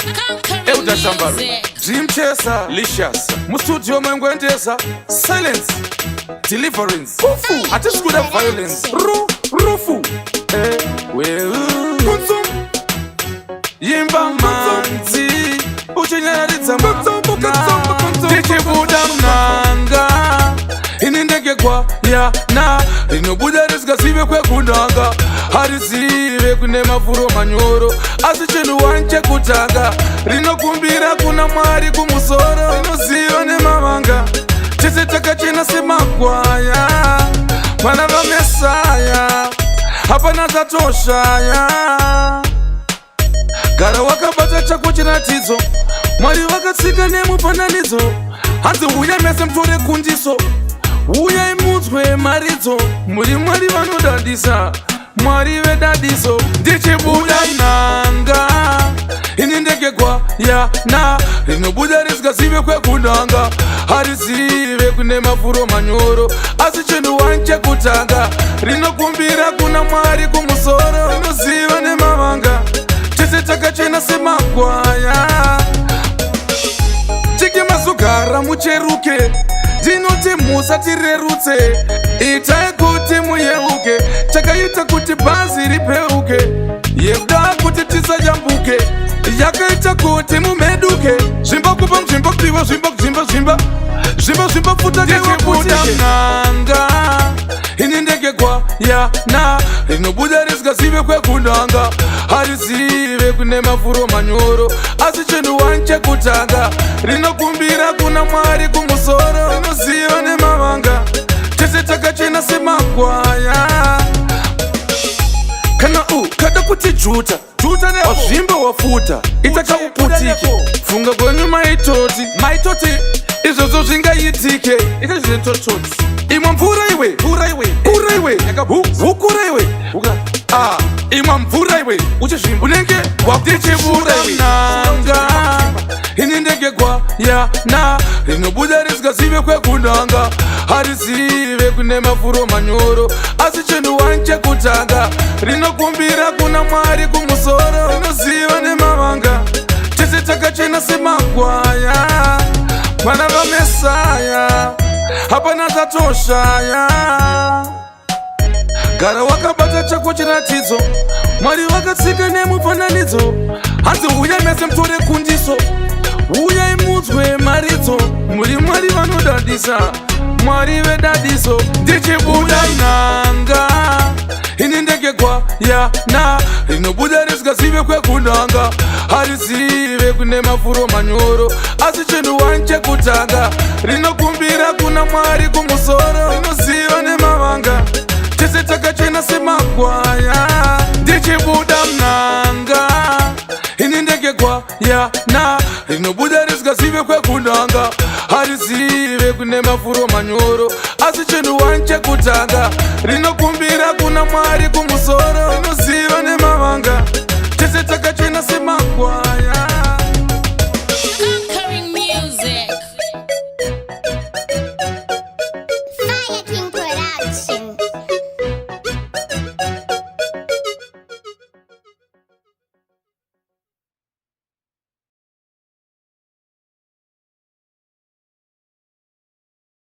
Euda Shambaro, Dream Chaser, Licious, Mustudio Mangwendesa, Silence, Deliverance, Fufu, Atiskuda Violence, Rufu, Yimba Manzi, Uchinyariza Tichibuda Mnanga, Inindege kwa ya na Inobuda Rizgasive kwe kundanga Harizive kune mafuro manyoro Asichenu wanche kutanga Rino kumbira kuna mwari kumusoro Rino ziyo ne mamanga Chese taka chena sema kwaya Manava mesaya Hapa nazatoshaya Gara wakabata chako chinatizo Mwari wakatsika nemufananizo Hanzi uya mese mtore kundiso Uya imudzwe maridzo Muri mwari vanodadisa Mwari vedadiso Ndichibuda nanga Inindege kwa ya na Rinobuda rizgasive kwe kundanga Harizive kune mafuro manyoro Asichenu wanche kutanga Rinokumbira kuna mwari kumusoro Rinoziva ne mamanga Chese takachena sema kwaya Chike mazugara mucheruke Dinoti musa tirerutse Itai kuti muyeuke Chakaita kuti bazi ripeuke Yevda kuti tisa jambuke Yakaita kuti mumeduke Zimba kupa mzimba kupiwa zimba kuzimba zimba Zimba zimba futa kewa puta mnanga Inindege kwa ya na Rinobuda rizgasive kwe kundanga Harizive kune mafuro manyoro Asichenu wanche kutanga Rinokumbira kuna mwari kumusoro Rinoziva ne mamanga Chese takachena sema kwaya Kana kada kuti juta Juta ne wazimba wafuta Itaka uputike Funga kwenye maitoti Maitoti Izozo zinga yitike Ikazi tototi Imwa mvura iwe Ura iwe Ukura iwe Imwa mvura iwe Uche shimbu Unenge Waptiche vura nanga Inindege kwa ya na Rinobuda rizgasive kwe kundanga Harizive kune mafuro manyoro Asichenu wanche kutanga Rinokumbira kuna mwari kumusoro Rinoziva ne mamanga Chese takachena sema kwaya Manava mesaya Hapa nazatoshaya Gara wakabata chako chinatizo Mwari wakatsika nemufananidzo Hanzi uya mese mtore kundiso Uya imudzwe maridzo Muri mwari vanodadisa Mwari vedadiso Ndichibuda nanga Inindege kwa ya na Rinobuda rizgasive kwe kundanga Harizive kune mafuro manyoro Asichenu wanche kutanga Rinokumbira kuna mwari kumusoro Rinoziva ne mamanga Chese takachena sema kwaya Ndichibuda mnanga Inindege kwa ya na Rinobuda rizgasive kwe kundanga Harizive kune mafuro manyoro Asichenu wanche kutanga Rinokumbira kuna mwari kumusoro Rinoziva ne mamanga Chese takachena sema kwaya Conquering music. Fire King Production.